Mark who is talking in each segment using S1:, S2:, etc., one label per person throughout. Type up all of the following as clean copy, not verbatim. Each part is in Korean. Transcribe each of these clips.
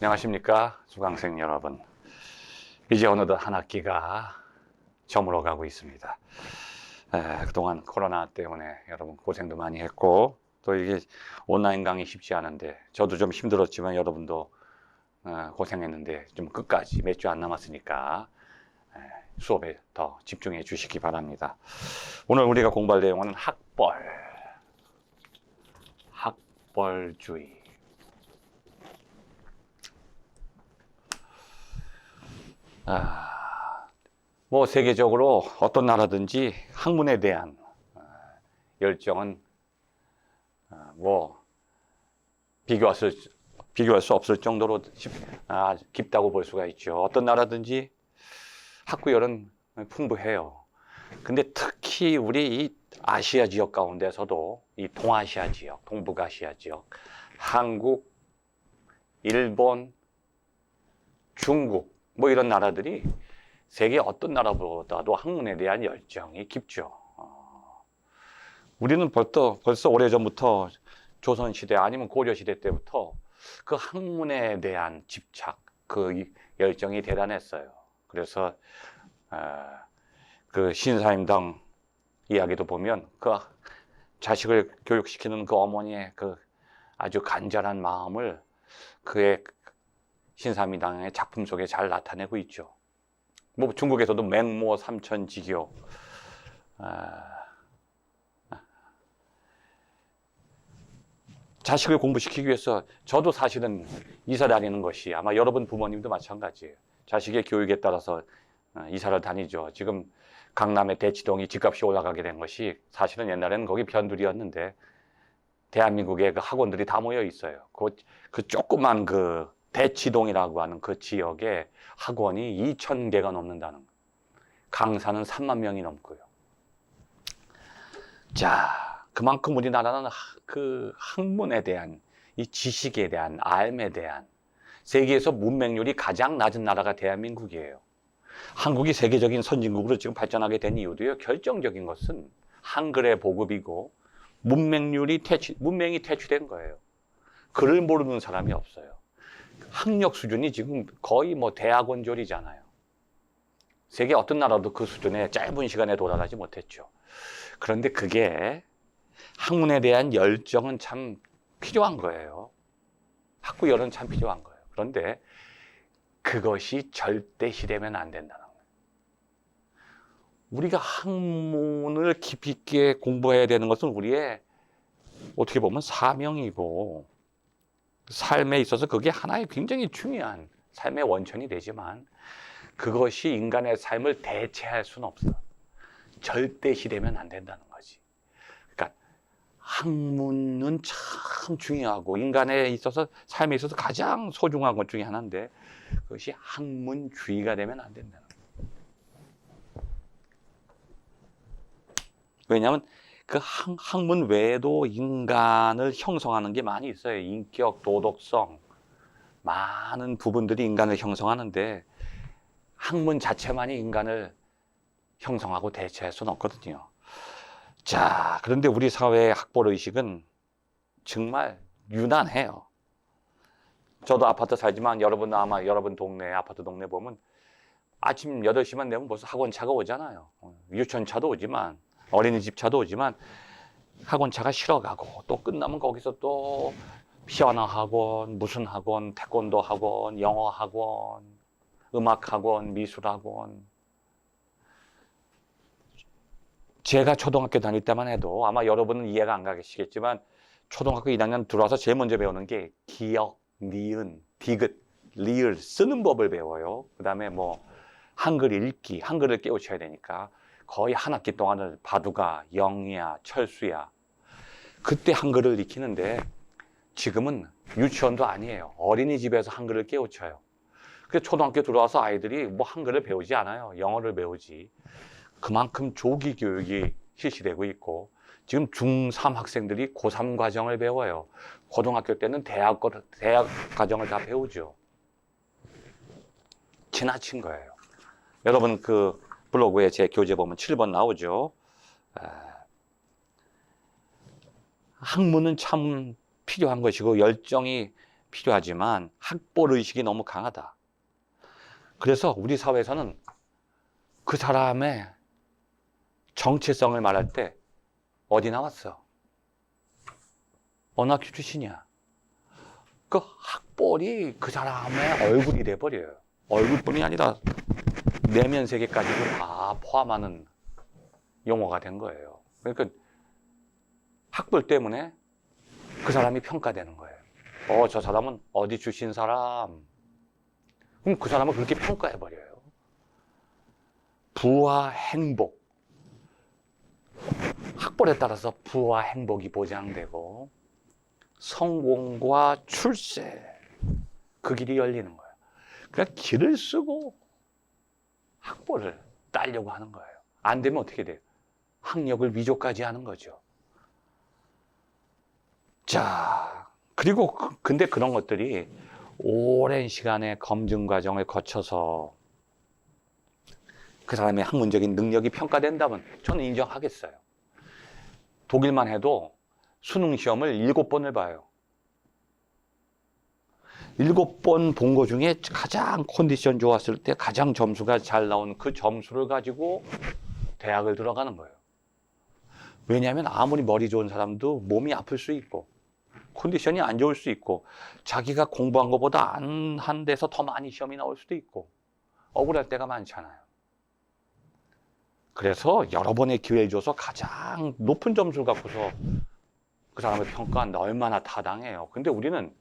S1: 안녕하십니까 수강생 여러분. 이제 어느덧 한 학기가 저물어 가고 있습니다. 그동안 코로나 때문에 여러분 고생도 많이 했고, 또 이게 온라인 강의 쉽지 않은데 저도 좀 힘들었지만 여러분도 고생했는데 좀 끝까지 몇 주 안 남았으니까 수업에 더 집중해 주시기 바랍니다. 오늘 우리가 공부할 내용은 학벌주의. 뭐 세계적으로 어떤 나라든지 학문에 대한 열정은 뭐 비교할 수 없을 정도로 깊다고 볼 수가 있죠. 어떤 나라든지 학구열은 풍부해요. 근데 특히 우리 이 아시아 지역 가운데서도 이 동아시아 지역, 동북아시아 지역, 한국, 일본, 중국 뭐 이런 나라들이 세계 어떤 나라보다도 학문에 대한 열정이 깊죠. 우리는 벌써 오래전부터 조선시대 아니면 고려시대 때부터 그 학문에 대한 집착, 그 열정이 대단했어요. 그래서 그 신사임당 이야기도 보면 그 자식을 교육시키는 그 어머니의 그 아주 간절한 마음을 그의 신사임당의 작품 속에 잘 나타내고 있죠. 뭐 중국에서도 맹모 삼천지교, 자식을 공부시키기 위해서 저도 사실은 이사 다니는 것이 아마 여러분 부모님도 마찬가지예요. 자식의 교육에 따라서 이사를 다니죠. 지금 강남의 대치동이 집값이 올라가게 된 것이 사실은 옛날에는 거기 변두리였는데 대한민국의 그 학원들이 다 모여 있어요. 그 조그만 그 대치동이라고 하는 그 지역에 학원이 2,000개가 넘는다는 거예요. 강사는 3만 명이 넘고요. 자, 그만큼 우리나라는 그 학문에 대한, 이 지식에 대한, 알에 대한 세계에서 문맹률이 가장 낮은 나라가 대한민국이에요. 한국이 세계적인 선진국으로 지금 발전하게 된 이유도요, 결정적인 것은 한글의 보급이고 문맹이 퇴치된 거예요. 글을 모르는 사람이 없어요. 학력 수준이 지금 거의 뭐 대학원 조리잖아요. 세계 어떤 나라도 그 수준에 짧은 시간에 도달하지 못했죠. 그런데 그게 학문에 대한 열정은 참 필요한 거예요. 학구열은 참 필요한 거예요. 그런데 그것이 절대시되면 안 된다는 거예요. 우리가 학문을 깊이 있게 공부해야 되는 것은 우리의 어떻게 보면 사명이고 삶에 있어서 그게 하나의 굉장히 중요한 삶의 원천이 되지만 그것이 인간의 삶을 대체할 수는 없어. 절대시되면 안 된다는 거지. 그러니까 학문은 참 중요하고 인간에 있어서 삶에 있어서 가장 소중한 것 중에 하나인데 그것이 학문주의가 되면 안 된다는 거예요. 왜냐하면 그 학문 외에도 인간을 형성하는 게 많이 있어요. 인격, 도덕성, 많은 부분들이 인간을 형성하는데 학문 자체만이 인간을 형성하고 대체할 수는 없거든요. 자, 그런데 우리 사회의 학벌의식은 정말 유난해요. 저도 아파트 살지만 여러분 동네, 아파트 동네 보면 아침 8시만 되면 벌써 학원차가 오잖아요. 유치원차도 오지만, 어린이집 차도 오지만 학원차가 실어가고 또 끝나면 거기서 또 피아노 학원, 무슨 학원, 태권도 학원, 영어 학원, 음악 학원, 미술 학원. 제가 초등학교 다닐 때만 해도 아마 여러분은 이해가 안 가시겠지만 초등학교 1학년 들어와서 제일 먼저 배우는 게 기역, 니은, 디귿, 리을 쓰는 법을 배워요. 그 다음에 뭐 한글 읽기, 한글을 깨우쳐야 되니까 거의 한 학기 동안을 바둑아, 영희야, 철수야 그때 한글을 익히는데 지금은 유치원도 아니에요. 어린이집에서 한글을 깨우쳐요. 그래서 초등학교 들어와서 아이들이 뭐 한글을 배우지 않아요. 영어를 배우지. 그만큼 조기 교육이 실시되고 있고 지금 중3 학생들이 고3 과정을 배워요. 고등학교 때는 대학 과정을 다 배우죠. 지나친 거예요. 여러분 그 블로그에 제 교재 보면 7번 나오죠. 학문은 참 필요한 것이고 열정이 필요하지만 학벌 의식이 너무 강하다. 그래서 우리 사회에서는 그 사람의 정체성을 말할 때 어디 나왔어? 어느 학교 출신이야? 그 학벌이 그 사람의 얼굴이 돼버려요. 얼굴뿐이 아니라 내면 세계까지도 다 포함하는 용어가 된 거예요. 그러니까 학벌 때문에 그 사람이 평가되는 거예요. 저 사람은 어디 출신 사람? 그럼 그 사람을 그렇게 평가해버려요. 부와 행복. 학벌에 따라서 부와 행복이 보장되고 성공과 출세, 그 길이 열리는 거예요. 그러니까 길을 쓰고 학벌을 따려고 하는 거예요. 안 되면 어떻게 돼요? 학력을 위조까지 하는 거죠. 자, 그리고 근데 그런 것들이 오랜 시간의 검증 과정을 거쳐서 그 사람의 학문적인 능력이 평가된다면 저는 인정하겠어요. 독일만 해도 수능 시험을 7번을 봐요. 7번 본 거 중에 가장 컨디션 좋았을 때 가장 점수가 잘 나온 그 점수를 가지고 대학을 들어가는 거예요. 왜냐하면 아무리 머리 좋은 사람도 몸이 아플 수 있고 컨디션이 안 좋을 수 있고 자기가 공부한 것보다 안 한 데서 더 많이 시험이 나올 수도 있고 억울할 때가 많잖아요. 그래서 여러 번의 기회를 줘서 가장 높은 점수를 갖고서 그 사람을 평가한다. 얼마나 타당해요. 근데 우리는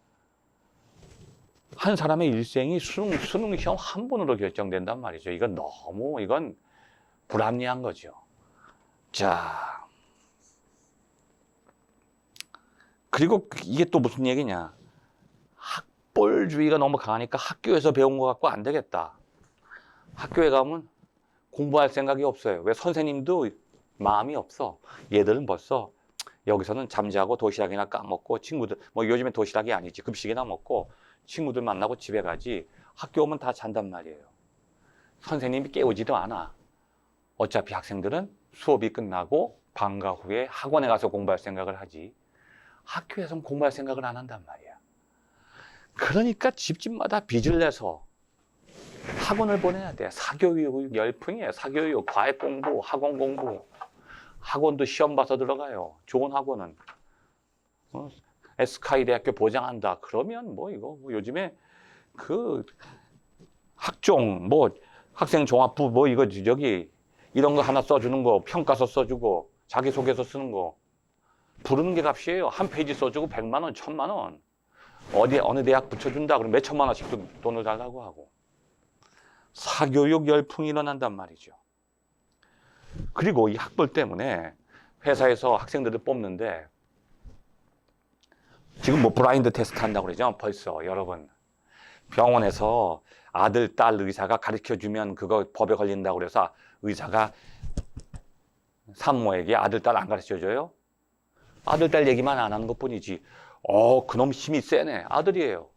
S1: 한 사람의 일생이 수능 시험 한 번으로 결정된단 말이죠. 이건 불합리한 거죠. 자, 그리고 이게 또 무슨 얘기냐. 학벌주의가 너무 강하니까 학교에서 배운 것 갖고 안 되겠다. 학교에 가면 공부할 생각이 없어요. 왜? 선생님도 마음이 없어. 얘들은 벌써 여기서는 잠자고 도시락이나 까먹고 친구들, 뭐 요즘엔 도시락이 아니지. 급식이나 먹고 친구들 만나고 집에 가지. 학교 오면 다 잔단 말이에요. 선생님이 깨우지도 않아. 어차피 학생들은 수업이 끝나고 방과 후에 학원에 가서 공부할 생각을 하지. 학교에서는 공부할 생각을 안 한단 말이야. 그러니까 집집마다 빚을 내서 학원을 보내야 돼. 사교육 열풍이에요. 사교육, 과외 공부, 학원 공부. 학원도 시험 봐서 들어가요. 좋은 학원은. SK 대학교 보장한다. 그러면 요즘에 그 학종, 학생 종합부 이런 거 하나 써주는 거, 평가서 써주고, 자기소개서 쓰는 거. 부르는 게 값이에요. 한 페이지 써주고 100만 원, 1000만 원. 어느 대학 붙여준다. 그럼 몇 천만 원씩 돈을 달라고 하고. 사교육 열풍이 일어난단 말이죠. 그리고 이 학벌 때문에 회사에서 학생들을 뽑는데 지금 블라인드 테스트 한다고 그러죠. 벌써 여러분. 병원에서 아들, 딸 의사가 가르쳐주면 그거 법에 걸린다고 그래서 의사가 산모에게 아들, 딸 안 가르쳐줘요? 아들, 딸 얘기만 안 하는 것 뿐이지. 그놈 힘이 세네. 아들이에요.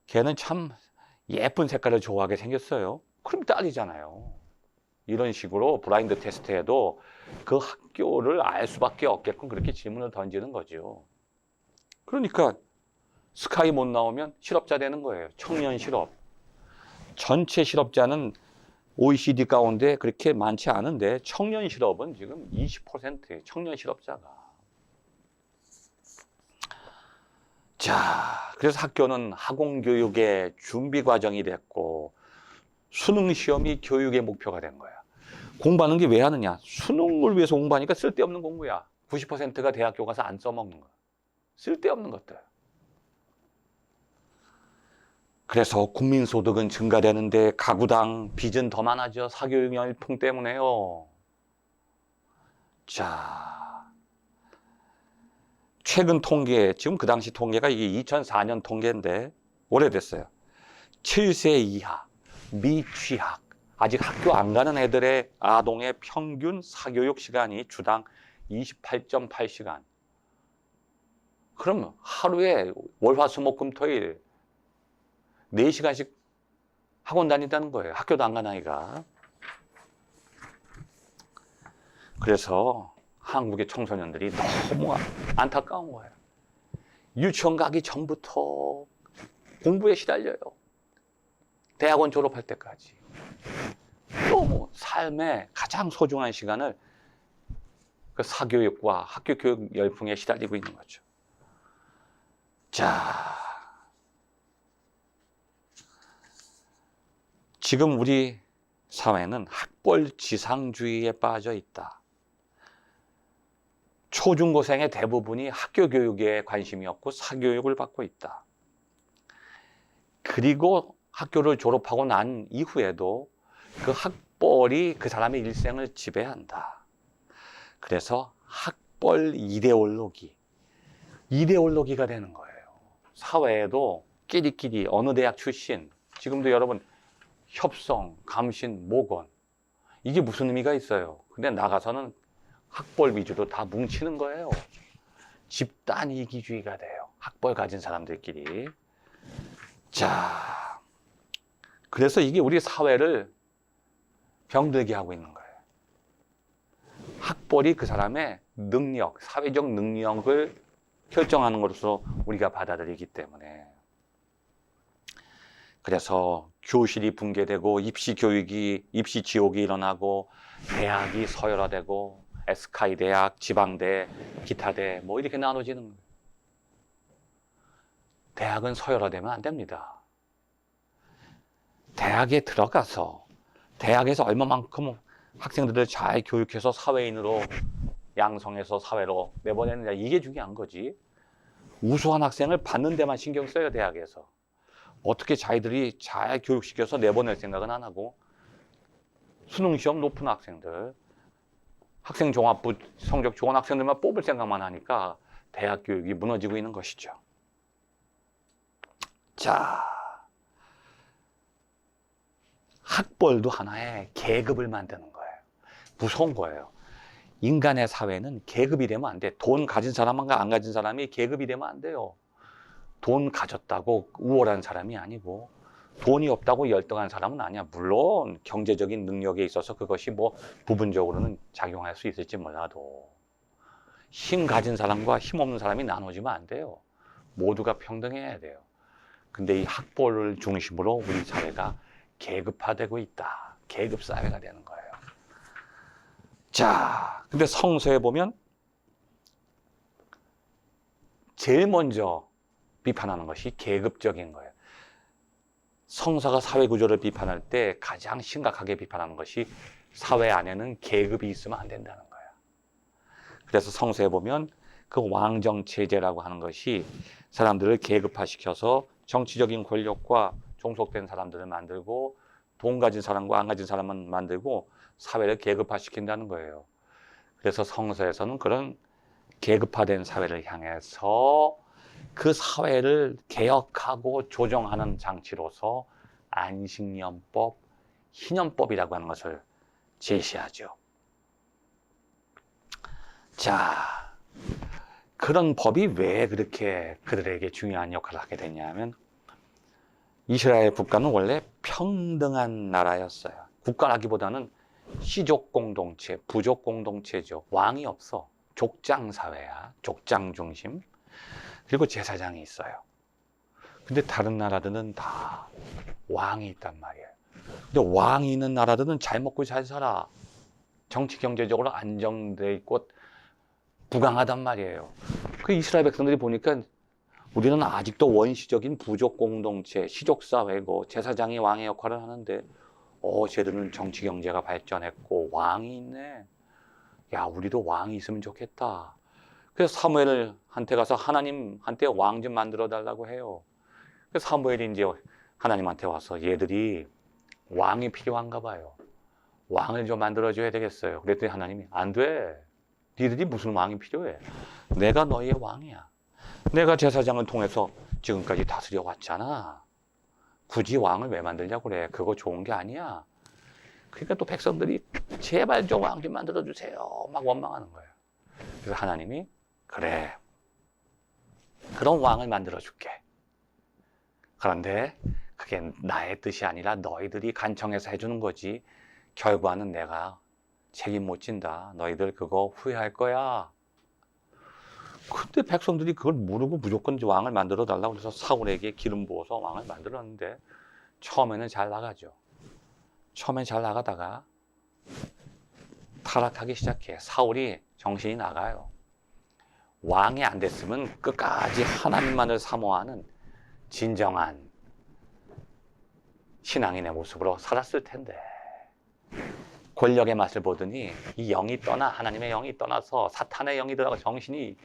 S1: 걔는 참 예쁜 색깔을 좋아하게 생겼어요. 그럼 딸이잖아요. 이런 식으로 블라인드 테스트에도 그 학교를 알 수밖에 없게끔 그렇게 질문을 던지는 거죠. 그러니까 스카이 못 나오면 실업자 되는 거예요. 청년 실업. 전체 실업자는 OECD 가운데 그렇게 많지 않은데 청년 실업은 지금 20%예요. 청년 실업자가. 자, 그래서 학교는 학원 교육의 준비 과정이 됐고 수능 시험이 교육의 목표가 된 거야. 공부하는 게 왜 하느냐? 수능을 위해서 공부하니까 쓸데없는 공부야. 90%가 대학교 가서 안 써먹는 거야. 쓸데없는 것들. 그래서 국민소득은 증가되는데 가구당 빚은 더 많아져. 사교육 열풍 때문에요. 자, 최근 통계, 지금 그 당시 통계가 이게 2004년 통계인데 오래됐어요. 7세 이하, 미취학, 아직 학교 안 가는 애들의 아동의 평균 사교육 시간이 주당 28.8시간. 그럼 하루에 월화수목금토일 4시간씩 학원 다닌다는 거예요. 학교도 안 가는 아이가. 그래서 한국의 청소년들이 너무 안타까운 거예요. 유치원 가기 전부터 공부에 시달려요. 대학원 졸업할 때까지. 너무 삶의 가장 소중한 시간을 그 사교육과 학교 교육 열풍에 시달리고 있는 거죠. 자, 지금 우리 사회는 학벌 지상주의에 빠져 있다. 초중고생의 대부분이 학교 교육에 관심이 없고 사교육을 받고 있다. 그리고 학교를 졸업하고 난 이후에도 그 학벌이 그 사람의 일생을 지배한다. 그래서 학벌 이데올로기가 되는 거예요. 사회에도 끼리끼리 어느 대학 출신, 지금도 여러분 협성, 감신, 모건, 이게 무슨 의미가 있어요? 근데 나가서는 학벌 위주로 다 뭉치는 거예요. 집단 이기주의가 돼요. 학벌 가진 사람들끼리. 자, 그래서 이게 우리 사회를 병들게 하고 있는 거예요. 학벌이 그 사람의 능력, 사회적 능력을 결정하는 것으로 우리가 받아들이기 때문에. 그래서 교실이 붕괴되고 입시 지옥이 일어나고 대학이 서열화되고 에스카이 대학, 지방대, 기타대 뭐 이렇게 나눠지는 거예요. 대학은 서열화되면 안 됩니다. 대학에 들어가서 대학에서 얼마만큼 학생들을 잘 교육해서 사회인으로 양성해서 사회로 내보내느냐, 이게 중요한 거지. 우수한 학생을 받는 데만 신경 써요, 대학에서. 어떻게 자기들이 잘 교육시켜서 내보낼 생각은 안 하고, 수능시험 높은 학생들, 학생종합부 성적 좋은 학생들만 뽑을 생각만 하니까 대학 교육이 무너지고 있는 것이죠. 자, 학벌도 하나의 계급을 만드는 거예요. 무서운 거예요. 인간의 사회는 계급이 되면 안 돼. 돈 가진 사람과 안 가진 사람이 계급이 되면 안 돼요. 돈 가졌다고 우월한 사람이 아니고, 돈이 없다고 열등한 사람은 아니야. 물론 경제적인 능력에 있어서 그것이 뭐 부분적으로는 작용할 수 있을지 몰라도, 힘 가진 사람과 힘 없는 사람이 나눠지면 안 돼요. 모두가 평등해야 돼요. 근데 이 학벌을 중심으로 우리 사회가 계급화되고 있다. 계급 사회가 되는 거예요. 자, 근데 성서에 보면 제일 먼저 비판하는 것이 계급적인 거예요. 성서가 사회 구조를 비판할 때 가장 심각하게 비판하는 것이 사회 안에는 계급이 있으면 안 된다는 거예요. 그래서 성서에 보면 그 왕정 체제라고 하는 것이 사람들을 계급화시켜서 정치적인 권력과 종속된 사람들을 만들고, 돈 가진 사람과 안 가진 사람만 만들고 사회를 계급화시킨다는 거예요. 그래서 성서에서는 그런 계급화된 사회를 향해서 그 사회를 개혁하고 조정하는 장치로서 안식년법, 희년법이라고 하는 것을 제시하죠. 자, 그런 법이 왜 그렇게 그들에게 중요한 역할을 하게 됐냐면, 이스라엘 국가는 원래 평등한 나라였어요. 국가라기보다는 시족 공동체, 부족 공동체죠. 왕이 없어. 족장 사회야. 족장 중심. 그리고 제사장이 있어요. 근데 다른 나라들은 다 왕이 있단 말이에요. 근데 왕이 있는 나라들은 잘 먹고 잘 살아. 정치 경제적으로 안정돼 있고 부강하단 말이에요. 그 이스라엘 백성들이 보니까 우리는 아직도 원시적인 부족 공동체, 시족 사회고 제사장이 왕의 역할을 하는데, 쟤들은 정치 경제가 발전했고 왕이 있네. 야, 우리도 왕이 있으면 좋겠다. 그래서 사무엘한테 가서 하나님한테 왕 좀 만들어 달라고 해요. 그래서 사무엘이 이제 하나님한테 와서 얘들이 왕이 필요한가 봐요. 왕을 좀 만들어줘야 되겠어요. 그랬더니 하나님이 안 돼. 니들이 무슨 왕이 필요해? 내가 너희의 왕이야. 내가 제사장을 통해서 지금까지 다스려 왔잖아. 굳이 왕을 왜 만들냐고 그래. 그거 좋은 게 아니야. 그러니까 또 백성들이 제발 좀 왕 좀 만들어주세요. 막 원망하는 거예요. 그래서 하나님이 그래. 그런 왕을 만들어줄게. 그런데 그게 나의 뜻이 아니라 너희들이 간청해서 해주는 거지. 결과는 내가 책임 못 진다. 너희들 그거 후회할 거야. 근데 백성들이 그걸 모르고 무조건 이제 왕을 만들어 달라고 그래서 사울에게 기름 부어서 왕을 만들었는데 처음에는 잘 나가죠. 처음엔 잘 나가다가 타락하기 시작해. 사울이 정신이 나가요. 왕이 안 됐으면 끝까지 하나님만을 사모하는 진정한 신앙인의 모습으로 살았을 텐데 권력의 맛을 보더니 이 영이 떠나 하나님의 영이 떠나서 사탄의 영이 들어가 정신이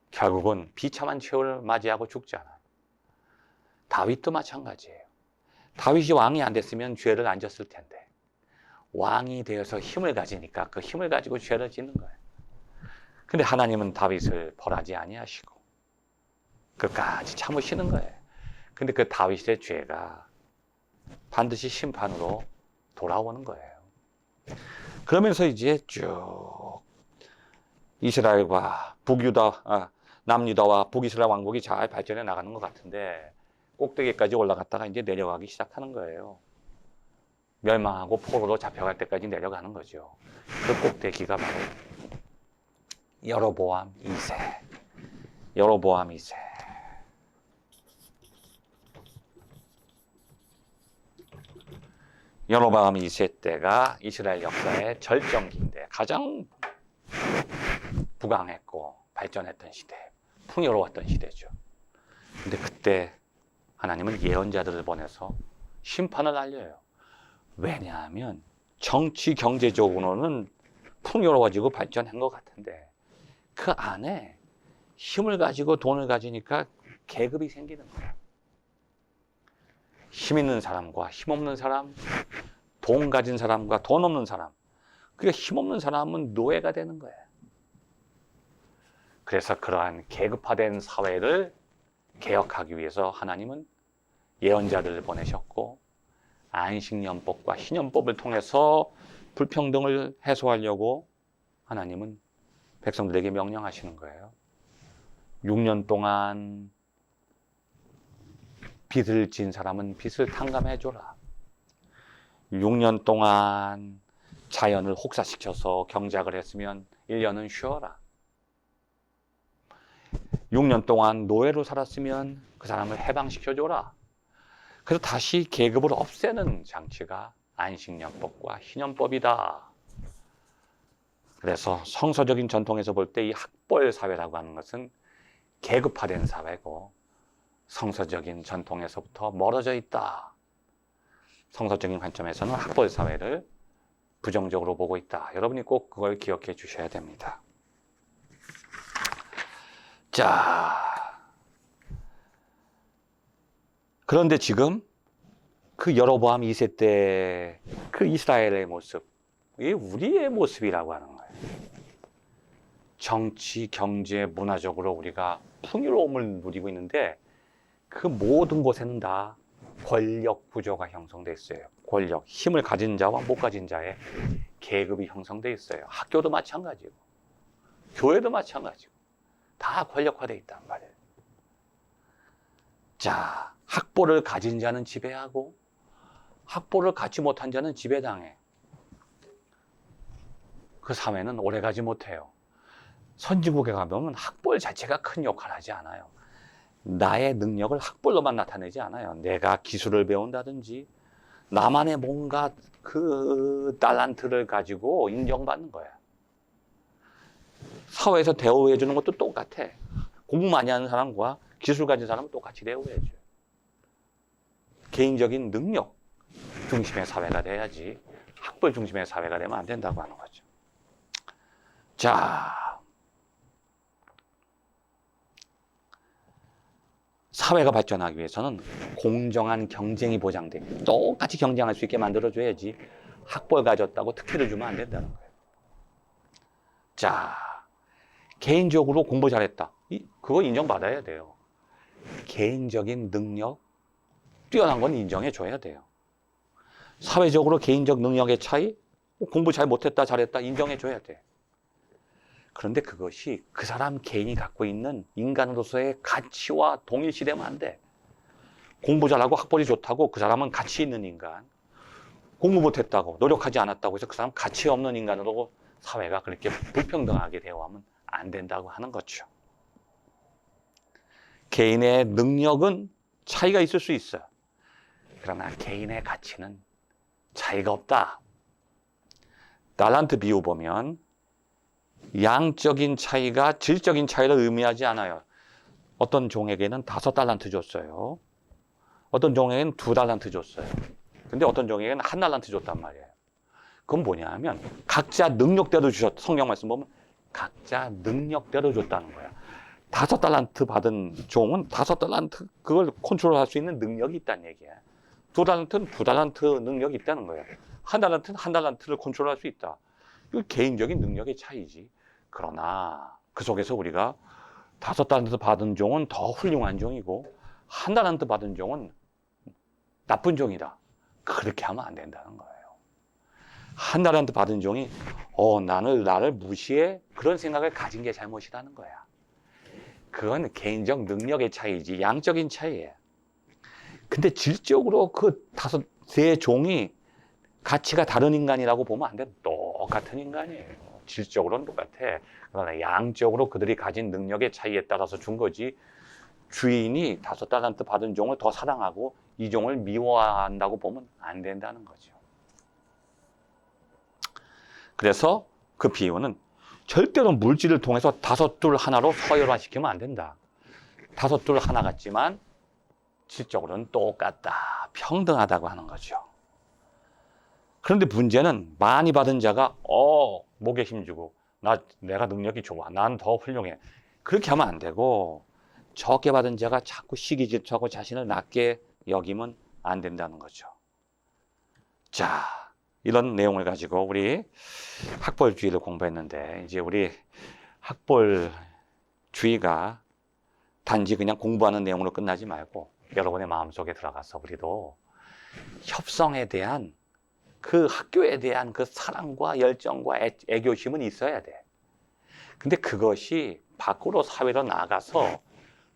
S1: 결국은 비참한 최후를 맞이하고 죽잖아. 다윗도 마찬가지예요. 다윗이 왕이 안 됐으면 죄를 안 졌을 텐데 왕이 되어서 힘을 가지니까 그 힘을 가지고 죄를 짓는 거예요. 근데 하나님은 다윗을 벌하지 아니하시고 끝까지 참으시는 거예요. 근데 그 다윗의 죄가 반드시 심판으로 돌아오는 거예요. 그러면서 이제 쭉 이스라엘과 남유다와 북이스라엘 왕국이 잘 발전해 나가는 것 같은데 꼭대기까지 올라갔다가 이제 내려가기 시작하는 거예요. 멸망하고 포로로 잡혀갈 때까지 내려가는 거죠. 그 꼭대기가 바로 여로보암 2세. 여로보암 2세. 여로보암 2세 때가 이스라엘 역사의 절정기인데 가장 부강했고 발전했던 시대, 풍요로웠던 시대죠. 근데 그때 하나님은 예언자들을 보내서 심판을 알려요. 왜냐하면 정치 경제적으로는 풍요로워지고 발전한 것 같은데 그 안에 힘을 가지고 돈을 가지니까 계급이 생기는 거야. 힘 있는 사람과 힘 없는 사람, 돈 가진 사람과 돈 없는 사람. 그러니까 힘 없는 사람은 노예가 되는 거야. 그래서 그러한 계급화된 사회를 개혁하기 위해서 하나님은 예언자들을 보내셨고 안식년법과 희년법을 통해서 불평등을 해소하려고 하나님은 백성들에게 명령하시는 거예요. 6년 동안 빚을 진 사람은 빚을 탕감해줘라. 6년 동안 자연을 혹사시켜서 경작을 했으면 1년은 쉬어라. 6년 동안 노예로 살았으면 그 사람을 해방시켜줘라. 그래서 다시 계급을 없애는 장치가 안식년법과 희년법이다. 그래서 성서적인 전통에서 볼 때 이 학벌 사회라고 하는 것은 계급화된 사회고 성서적인 전통에서부터 멀어져 있다. 성서적인 관점에서는 학벌 사회를 부정적으로 보고 있다. 여러분이 꼭 그걸 기억해 주셔야 됩니다. 자, 그런데 지금 그 여로보암 2세 때 그 이스라엘의 모습, 이게 우리의 모습이라고 하는 거예요. 정치, 경제, 문화적으로 우리가 풍요로움을 누리고 있는데 그 모든 곳에는 다 권력 구조가 형성되어 있어요. 권력, 힘을 가진 자와 못 가진 자의 계급이 형성되어 있어요. 학교도 마찬가지고 교회도 마찬가지고 다 권력화되어 있단 말이에요. 자, 학벌을 가진 자는 지배하고 학벌을 갖지 못한 자는 지배당해. 그 사회는 오래가지 못해요. 선진국에 가보면 학벌 자체가 큰 역할을 하지 않아요. 나의 능력을 학벌로만 나타내지 않아요. 내가 기술을 배운다든지 나만의 뭔가 그 달란트를 가지고 인정받는 거야. 사회에서 대우해 주는 것도 똑같아. 공부 많이 하는 사람과 기술 가진 사람은 똑같이 대우해 줘요. 개인적인 능력 중심의 사회가 돼야지 학벌 중심의 사회가 되면 안 된다고 하는 거죠. 자, 사회가 발전하기 위해서는 공정한 경쟁이 보장돼. 똑같이 경쟁할 수 있게 만들어줘야지 학벌 가졌다고 특혜를 주면 안 된다는 거예요. 자, 개인적으로 공부 잘했다. 그거 인정받아야 돼요. 개인적인 능력, 뛰어난 건 인정해줘야 돼요. 사회적으로 개인적 능력의 차이, 공부 잘 못했다, 잘했다 인정해줘야 돼. 그런데 그것이 그 사람 개인이 갖고 있는 인간으로서의 가치와 동일시되면 안 돼. 공부 잘하고 학벌이 좋다고 그 사람은 가치 있는 인간, 공부 못했다고 노력하지 않았다고 해서 그 사람 가치 없는 인간으로 사회가 그렇게 불평등하게 대우하면 안 된다고 하는 거죠. 개인의 능력은 차이가 있을 수 있어요. 그러나 개인의 가치는 차이가 없다. 달란트 비유 보면 양적인 차이가 질적인 차이를 의미하지 않아요. 어떤 종에게는 5달란트 줬어요. 어떤 종에게는 2달란트 줬어요. 근데 어떤 종에게는 1달란트 줬단 말이에요. 그건 뭐냐 하면 각자 능력대로 주셨, 성경 말씀 보면 각자 능력대로 줬다는 거야. 5달란트 받은 종은 5달란트 그걸 컨트롤할 수 있는 능력이 있다는 얘기야. 2달란트는 2달란트 능력이 있다는 거야. 1달란트는 1달란트를 컨트롤할 수 있다. 이거 개인적인 능력의 차이지. 그러나 그 속에서 우리가 5달란트 받은 종은 더 훌륭한 종이고 1달란트 받은 종은 나쁜 종이다. 그렇게 하면 안 된다는 거예요. 1달란트 받은 종이 나를 무시해? 그런 생각을 가진 게 잘못이라는 거야. 그건 개인적 능력의 차이지 양적인 차이예요. 근데 질적으로 그 5세 종이 가치가 다른 인간이라고 보면 안 돼. 똑같은 인간이에요. 질적으로는 똑같아. 그러나 양적으로 그들이 가진 능력의 차이에 따라서 준 거지. 주인이 5달란트 받은 종을 더 사랑하고 이 종을 미워한다고 보면 안 된다는 거죠. 그래서 그 비유는 절대로 물질을 통해서 5둘 하나로 서열화시키면 안 된다. 5둘 하나 같지만 질적으로는 똑같다. 평등하다고 하는 거죠. 그런데 문제는 많이 받은 자가 목에 힘주고 내가 능력이 좋아. 난 더 훌륭해. 그렇게 하면 안 되고 적게 받은 자가 자꾸 시기 질투하고 자신을 낮게 여기면 안 된다는 거죠. 자, 이런 내용을 가지고 우리 학벌주의를 공부했는데 이제 우리 학벌주의가 단지 그냥 공부하는 내용으로 끝나지 말고 여러분의 마음속에 들어가서 우리도 협성에 대한 그 학교에 대한 그 사랑과 열정과 애교심은 있어야 돼. 근데 그것이 밖으로 사회로 나가서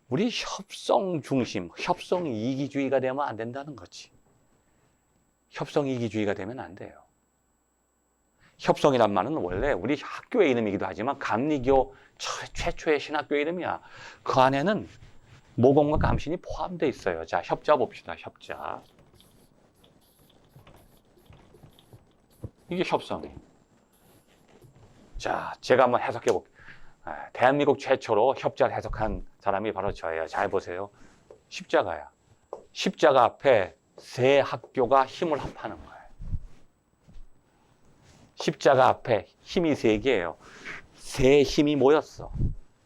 S1: 우리 협성 중심, 협성 이기주의가 되면 안 된다는 거지. 협성 이기주의가 되면 안 돼요. 협성이란 말은 원래 우리 학교의 이름이기도 하지만 감리교 최초의 신학교 이름이야. 그 안에는 모공과 감신이 포함되어 있어요. 자, 협자 봅시다. 협자. 이게 협성이에요. 자, 제가 한번 해석해 볼게요. 대한민국 최초로 협자를 해석한 사람이 바로 저예요. 잘 보세요. 십자가야. 십자가 앞에 세 학교가 힘을 합하는 거예요. 십자가 앞에 힘이 세 개예요. 세 힘이 모였어.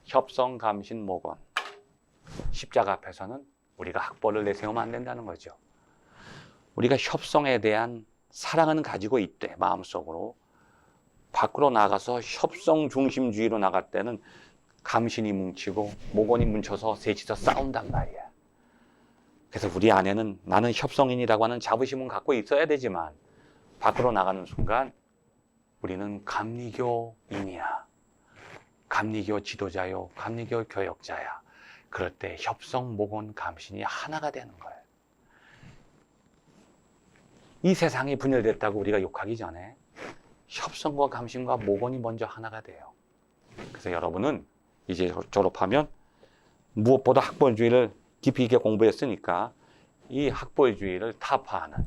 S1: 협성, 감신, 모건. 십자가 앞에서는 우리가 학벌을 내세우면 안 된다는 거죠. 우리가 협성에 대한 사랑은 가지고 있대, 마음속으로. 밖으로 나가서 협성 중심주의로 나갈 때는 감신이 뭉치고 모건이 뭉쳐서 셋이서 싸운단 말이야. 그래서 우리 안에는 나는 협성인이라고 하는 자부심은 갖고 있어야 되지만 밖으로 나가는 순간 우리는 감리교인이야. 감리교 지도자요. 감리교 교역자야. 그럴 때 협성, 모건, 감신이 하나가 되는 거예요. 이 세상이 분열됐다고 우리가 욕하기 전에 협성과 감신과 모건이 먼저 하나가 돼요. 그래서 여러분은 이제 졸업하면 무엇보다 학벌주의를 깊이 있게 공부했으니까 이 학벌주의를 타파하는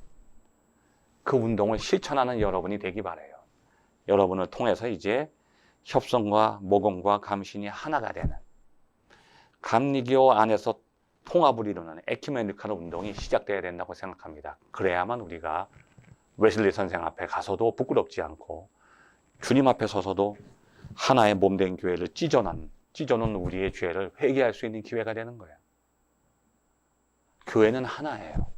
S1: 그 운동을 실천하는 여러분이 되기 바라요. 여러분을 통해서 이제 협성과 모건과 감신이 하나가 되는 감리교 안에서 통합을 이루는 에큐메니컬 운동이 시작돼야 된다고 생각합니다. 그래야만 우리가 웨슬리 선생 앞에 가서도 부끄럽지 않고 주님 앞에 서서도 하나의 몸된 교회를 찢어놓은 우리의 죄를 회개할 수 있는 기회가 되는 거예요. 교회는 하나예요.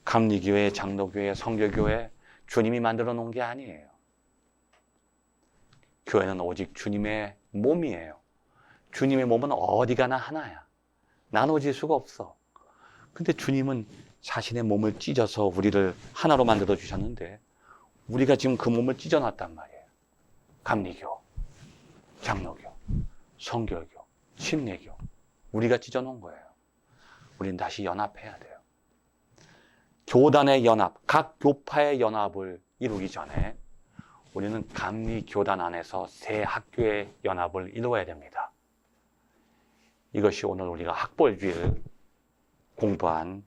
S1: 감리교회, 장로교회, 성결교회 주님이 만들어 놓은 게 아니에요. 교회는 오직 주님의 몸이에요. 주님의 몸은 어디 가나 하나야. 나눠질 수가 없어. 근데 주님은 자신의 몸을 찢어서 우리를 하나로 만들어 주셨는데 우리가 지금 그 몸을 찢어놨단 말이에요. 감리교, 장로교, 성결교, 침례교 우리가 찢어놓은 거예요. 우리는 다시 연합해야 돼요. 교단의 연합, 각 교파의 연합을 이루기 전에 우리는 감리교단 안에서 새 학교의 연합을 이루어야 됩니다. 이것이 오늘 우리가 학벌주의를 공부한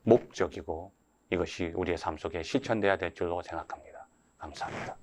S1: 목적이고 이것이 우리의 삶 속에 실천돼야 될 줄로 생각합니다. 감사합니다.